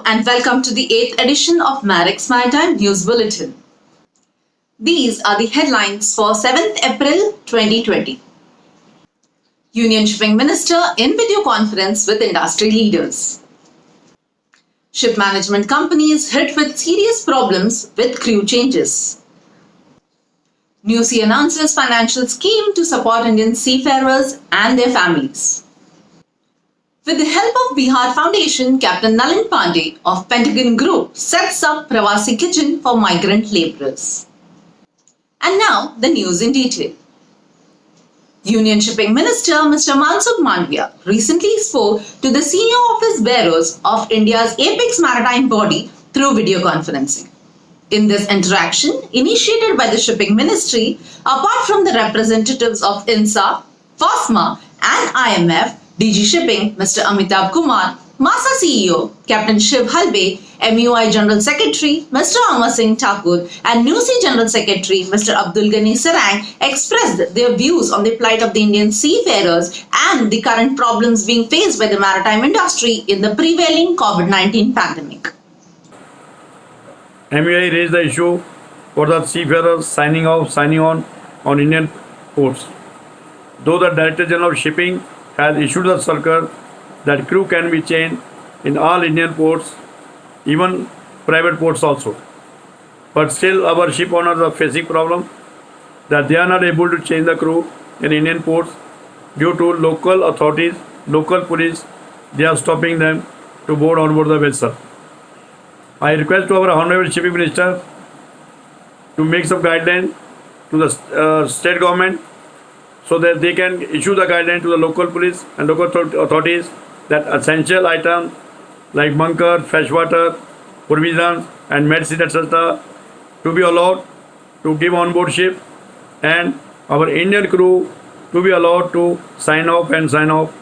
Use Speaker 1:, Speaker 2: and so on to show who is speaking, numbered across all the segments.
Speaker 1: and welcome to the 8th edition of Marex Maritime News Bulletin. These are the headlines for 7th April 2020. Union Shipping Minister in video conference with industry leaders. Ship management companies hit with serious problems with crew changes. NUSI announces financial scheme to support Indian seafarers and their families. With the help of Bihar Foundation, Capt. Nalin Pandey of Pentagon Group sets up Pravaasi kitchen for migrant laborers. And now the news in detail. Union Shipping Minister Mr. Mandavia recently spoke to the senior office bearers of India's apex maritime body through video conferencing. In this interaction, initiated by the Shipping Ministry, apart from the representatives of INSA, FOSMA and IMF, DG Shipping Mr. Amitabh Kumar, MASA CEO Captain Shiv Halbe, MUI General Secretary Mr. Amar Singh Thakur and NUSI General Secretary Mr. Abdul Ghani Sarang expressed their views on the plight of the Indian seafarers and the current problems being faced by the maritime industry in the prevailing COVID-19 pandemic.
Speaker 2: MUI raised the issue for the seafarers signing on Indian ports. Though the Director General of Shipping has issued a circular that crew can be changed in all Indian ports, even private ports also. But still our ship owners are facing problem that they are not able to change the crew in Indian ports due to local authorities, local police, they are stopping them to board on board the vessel. I request to our Honorable Shipping Minister to make some guidelines to the state government so that they can issue the guideline to the local police and local authorities that essential items like bunker, fresh water, provisions and medicine etc. to be allowed to give on board ship and our Indian crew to be allowed to sign off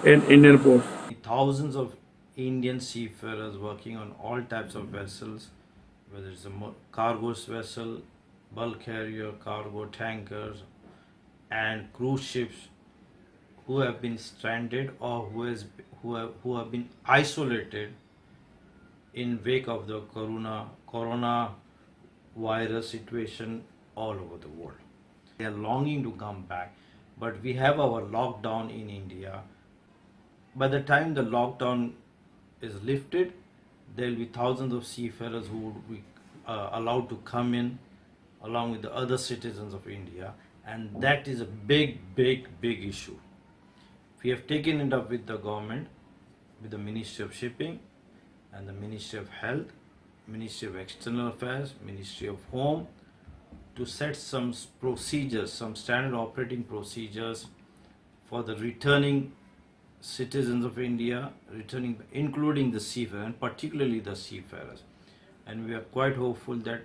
Speaker 2: in Indian ports.
Speaker 3: Thousands of Indian seafarers working on all types of vessels, whether it's a cargo vessel, bulk carrier, cargo tankers, and cruise ships, who have been stranded or who have been isolated in wake of the corona virus situation all over the world. They are longing to come back, but we have our lockdown in India. By the time the lockdown is lifted, there will be thousands of seafarers who would be allowed to come in along with the other citizens of India, and that is a big issue. We have taken it up with the government, with the Ministry of Shipping and the Ministry of Health, Ministry of External Affairs, Ministry of Home, to set some procedures, some standard operating procedures for the returning citizens of India, including the seafarers, and particularly the seafarers. And we are quite hopeful that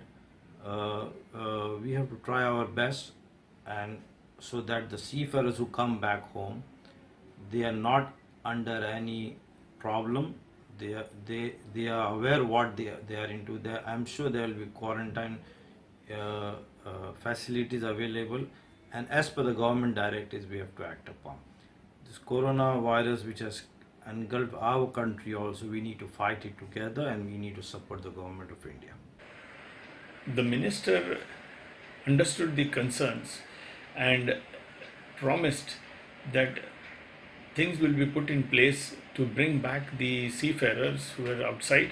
Speaker 3: we have to try our best, and so that the seafarers who come back home, they are not under any problem. They are aware what they are into. I'm sure there will be quarantine facilities available, and as per the government directives, we have to act upon. This coronavirus which has engulfed our country also, we need to fight it together and we need to support the government of India.
Speaker 4: The minister understood the concerns and promised that things will be put in place to bring back the seafarers who are outside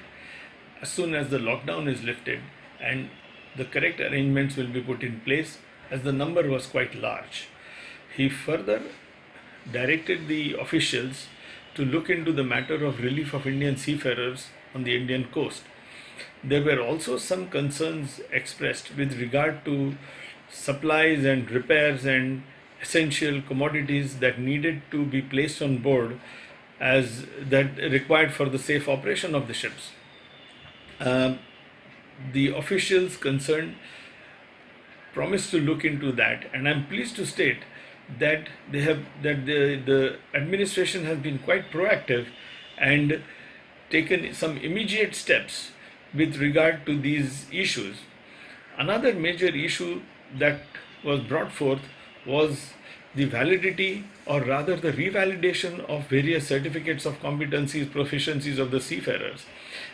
Speaker 4: as soon as the lockdown is lifted, and the correct arrangements will be put in place as the number was quite large. He further directed the officials to look into the matter of relief of Indian seafarers on the Indian coast. There were also some concerns expressed with regard to supplies and repairs and essential commodities that needed to be placed on board as that required for the safe operation of the ships. The officials concerned promised to look into that, and I'm pleased to state that the administration has been quite proactive and taken some immediate steps with regard to these issues. Another major issue that was brought forth was the validity, or rather the revalidation of various certificates of competencies, proficiencies of the seafarers.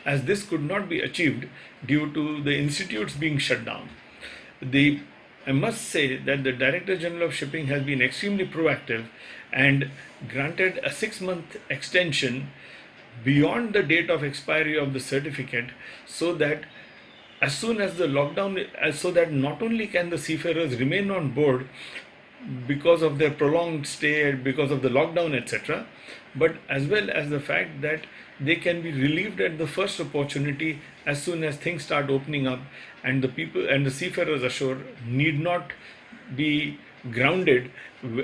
Speaker 4: as this could not be achieved due to the institutes being shut down. I must say that the Director General of Shipping has been extremely proactive and granted a 6-month extension beyond the date of expiry of the certificate, so that as soon as the lockdown, so that not only can the seafarers remain on board because of their prolonged stay, because of the lockdown, etc., but as well as the fact that they can be relieved at the first opportunity as soon as things start opening up, and the people and the seafarers ashore need not be grounded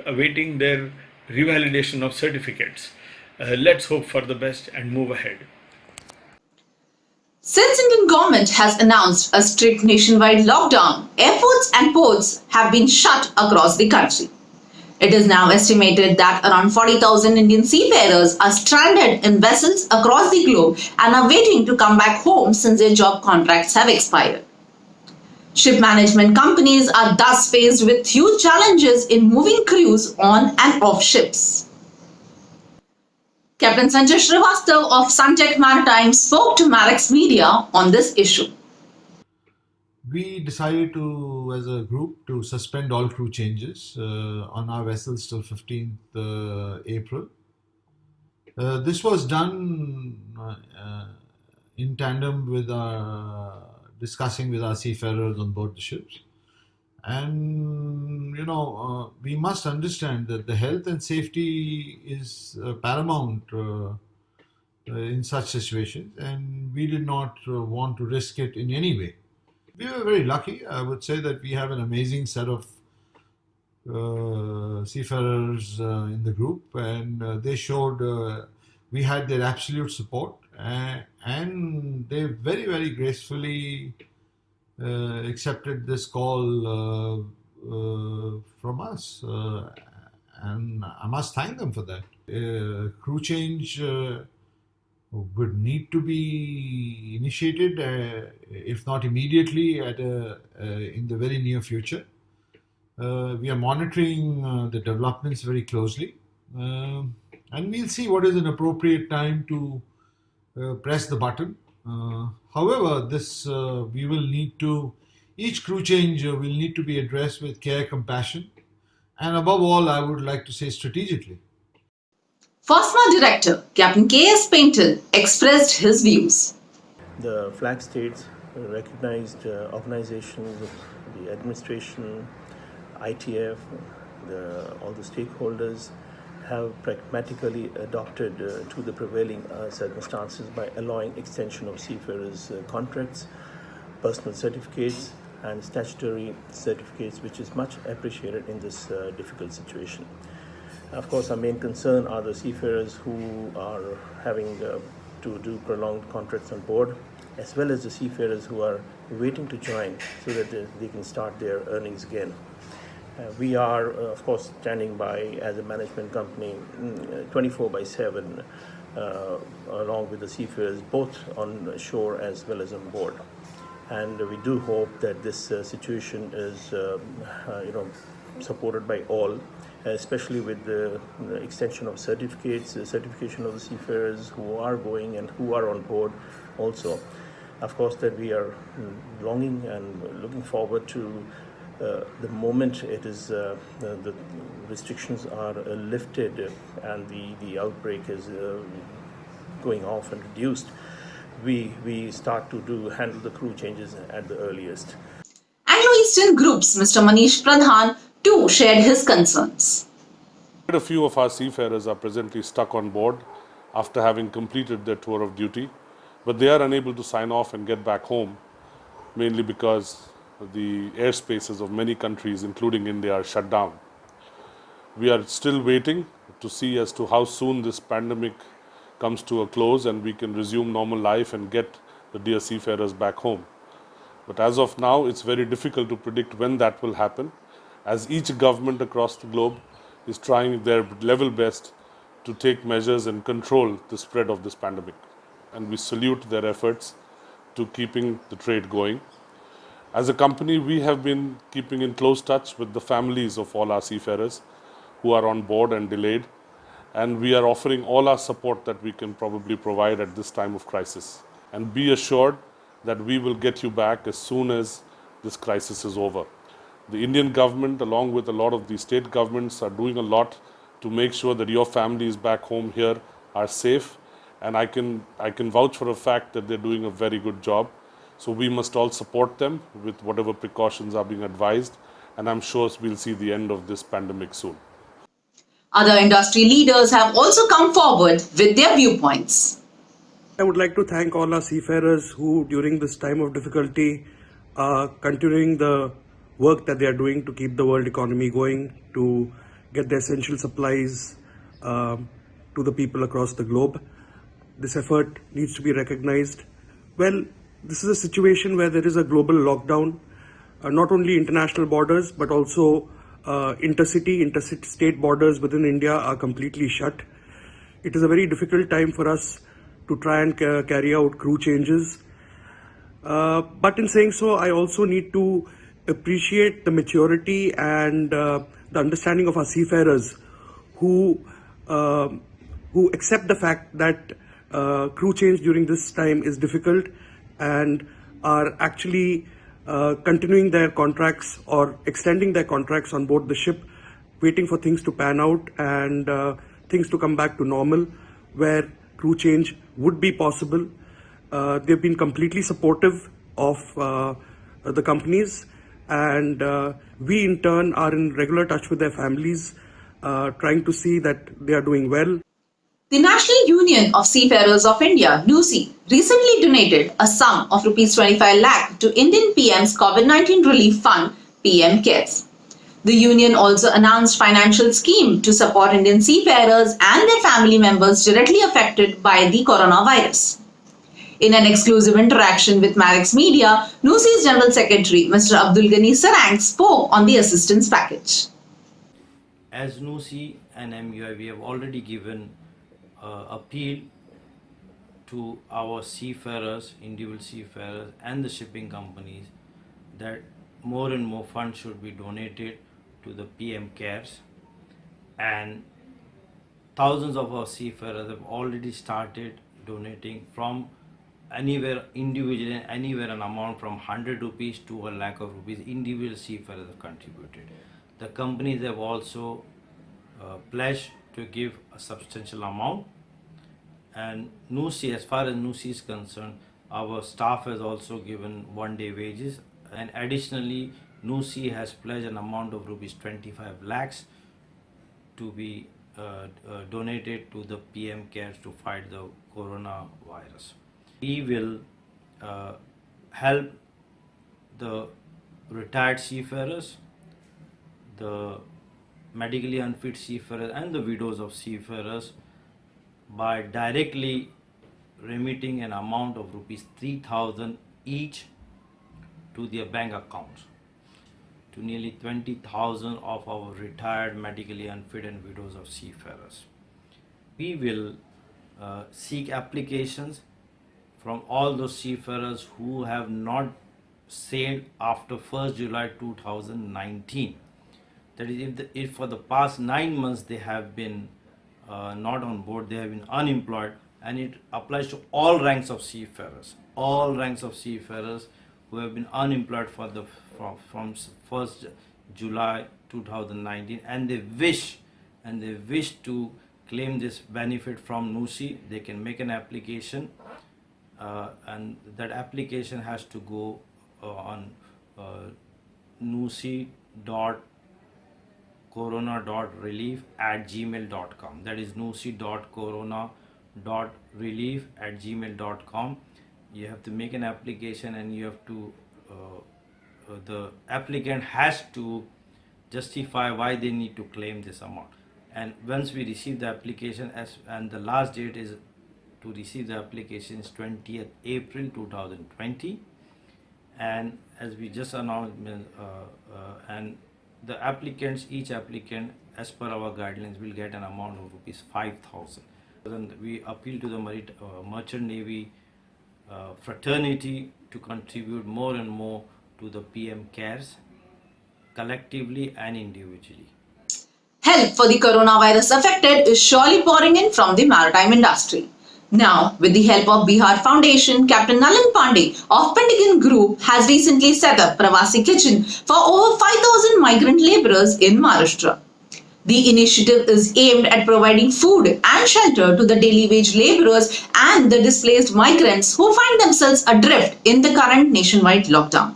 Speaker 4: awaiting their revalidation of certificates. Let's hope for the best and move ahead.
Speaker 1: Since Indian government has announced a strict nationwide lockdown, airports and ports have been shut across the country. It is now estimated that around 40,000 Indian seafarers are stranded in vessels across the globe and are waiting to come back home since their job contracts have expired. Ship management companies are thus faced with huge challenges in moving crews on and off ships. Captain Sanjay Srivastav of Suntech Maritime spoke to Marex Media on this issue.
Speaker 5: We decided to, as a group, to suspend all crew changes on our vessels till 15th April. This was done in tandem with discussing with our seafarers on board the ships. And, we must understand that the health and safety is paramount in such situations, and we did not want to risk it in any way. We were very lucky. I would say that we have an amazing set of seafarers in the group, and they showed we had their absolute support, and they very, very gracefully accepted this call from us, and I must thank them for that. Crew change would need to be initiated, if not immediately, in the very near future. We are monitoring the developments very closely, and we'll see what is an appropriate time to press the button. However, each crew change will need to be addressed with care, compassion, and above all, I would like to say strategically.
Speaker 1: FOSMA Director Captain K.S. Painter expressed his views.
Speaker 6: The flag states, recognized organizations, the administration, ITF, all the stakeholders have pragmatically adopted to the prevailing circumstances by allowing extension of seafarers' contracts, personal certificates, and statutory certificates, which is much appreciated in this difficult situation. Of course, our main concern are the seafarers who are having to do prolonged contracts on board, as well as the seafarers who are waiting to join so that they can start their earnings again. We are, of course, standing by as a management company 24/7 along with the seafarers, both on shore as well as on board. And we do hope that this situation is supported by all, especially with the extension of certificates, the certification of the seafarers who are going and who are on board also. Of course, that we are longing and looking forward to the moment it is the restrictions are lifted and the outbreak is going off and reduced, we start to handle the crew changes at the earliest.
Speaker 1: Anglo-Eastern Group's Mr. Manish Pradhan too shared his concerns.
Speaker 7: A few of our seafarers are presently stuck on board after having completed their tour of duty, but they are unable to sign off and get back home, mainly because the airspaces of many countries, including India, are shut down. We are still waiting to see as to how soon this pandemic comes to a close and we can resume normal life and get the dear seafarers back home. But as of now, it's very difficult to predict when that will happen, as each government across the globe is trying their level best to take measures and control the spread of this pandemic. And we salute their efforts to keeping the trade going. As a company, we have been keeping in close touch with the families of all our seafarers who are on board and delayed, and we are offering all our support that we can probably provide at this time of crisis. and be assured that we will get you back as soon as this crisis is over. The Indian government, along with a lot of the state governments, are doing a lot to make sure that your families back home here are safe, and I can vouch for a fact that they're doing a very good job. So we must all support them with whatever precautions are being advised, and I'm sure we'll see the end of this pandemic soon.
Speaker 1: Other industry leaders have also come forward with their viewpoints.
Speaker 8: I would like to thank all our seafarers who, during this time of difficulty, are continuing the work that they are doing to keep the world economy going, to get the essential supplies to the people across the globe. This effort needs to be recognized. Well, this is a situation where there is a global lockdown, not only international borders, but also interstate borders within India are completely shut. It is a very difficult time for us to try and carry out crew changes. But in saying so, I also need to appreciate the maturity and the understanding of our seafarers who accept the fact that crew change during this time is difficult and are actually continuing their contracts or extending their contracts on board the ship, waiting for things to pan out and things to come back to normal, where crew change would be possible. They've been completely supportive of the companies, and we in turn are in regular touch with their families, trying to see that they are doing well.
Speaker 1: The National Union of Seafarers of India, NUSI, recently donated a sum of Rs 25 lakh to Indian PM's COVID-19 Relief Fund, PM CARES. The union also announced financial scheme to support Indian seafarers and their family members directly affected by the coronavirus. In an exclusive interaction with Marex Media, NUSI's General Secretary, Mr. Abdul Ghani Sarang, spoke on the assistance package.
Speaker 3: As NUSI and MUI, we have already given appeal to our seafarers, individual seafarers and the shipping companies that more and more funds should be donated to the PM CARES, and thousands of our seafarers have already started donating from anywhere, individually, anywhere an amount from 100 rupees to a lakh of rupees. Individual seafarers have contributed. The companies have also pledged to give a substantial amount, and NUSI, as far as NUSI is concerned, our staff has also given one-day wages, and additionally NUSI has pledged an amount of rupees 25 lakhs to be donated to the PM CARES to fight the coronavirus. We will help the retired seafarers, the medically unfit seafarers and the widows of seafarers by directly remitting an amount of rupees 3,000 each to their bank accounts to nearly 20,000 of our retired medically unfit and widows of seafarers. We will seek applications from all those seafarers who have not sailed after 1st July 2019. That is, if for the past 9 months they have been not on board, they have been unemployed, and it applies to all ranks of seafarers. All ranks of seafarers who have been unemployed from 1st July 2019, and they wish to claim this benefit from NUSI, they can make an application, and that application has to go on nusi.corona.relief@gmail.com. That is nusi.corona.relief@gmail.com. You have to make an application, and you have to the applicant has to justify why they need to claim this amount. And once we receive the application, and the last date is to receive the application is 20th April 2020, and as we just announced, and the applicants, each applicant as per our guidelines will get an amount of rupees 5,000. And we appeal to the Merchant Navy fraternity to contribute more and more to the PM CARES collectively and individually.
Speaker 1: Help for the coronavirus affected is surely pouring in from the maritime industry. Now, with the help of Bihar Foundation, Captain Nalin Pandey of Pentagon Group has recently set up Pravaasi Kitchen for over 5,000 migrant laborers in Maharashtra. The initiative is aimed at providing food and shelter to the daily wage laborers and the displaced migrants who find themselves adrift in the current nationwide lockdown.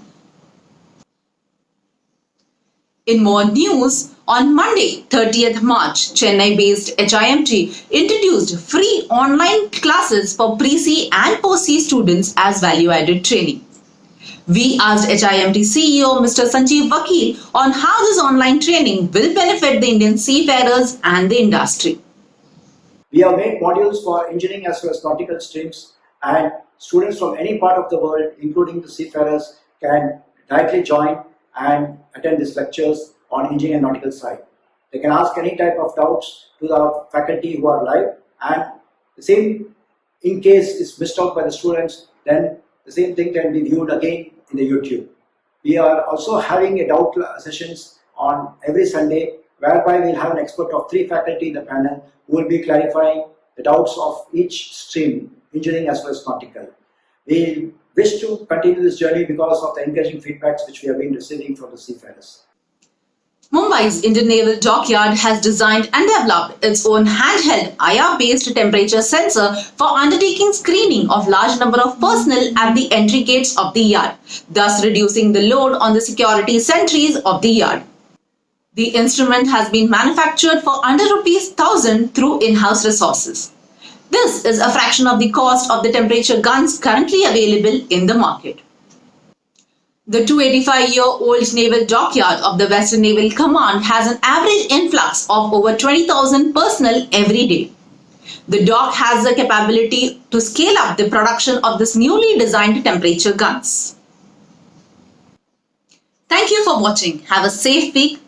Speaker 1: In more news, on Monday, 30th March, Chennai-based HIMT introduced free online classes for pre-C and post-C students as value-added training. We asked HIMT CEO Mr. Sanjeev Vakil on how this online training will benefit the Indian seafarers and the industry.
Speaker 9: We have made modules for engineering as well as nautical streams, and students from any part of the world, including the seafarers, can directly join and attend these lectures on engineering and nautical side. They can ask any type of doubts to the faculty who are live, and the same, in case is missed out by the students, then the same thing can be viewed again in the YouTube. We are also having a doubt sessions on every Sunday, whereby we'll have an expert of 3 faculty in the panel who will be clarifying the doubts of each stream, engineering as well as nautical. We wish to continue this journey because of the encouraging feedbacks which we have been receiving from the seafarers.
Speaker 1: Mumbai's Indian Naval Dockyard has designed and developed its own handheld IR-based temperature sensor for undertaking screening of large number of personnel at the entry gates of the yard, thus reducing the load on the security sentries of the yard. The instrument has been manufactured for under ₹1,000 through in-house resources. This is a fraction of the cost of the temperature guns currently available in the market. The 285-year-old naval dockyard of the Western Naval Command has an average influx of over 20,000 personnel every day. The dock has the capability to scale up the production of this newly designed temperature guns. Thank you for watching. Have a safe week.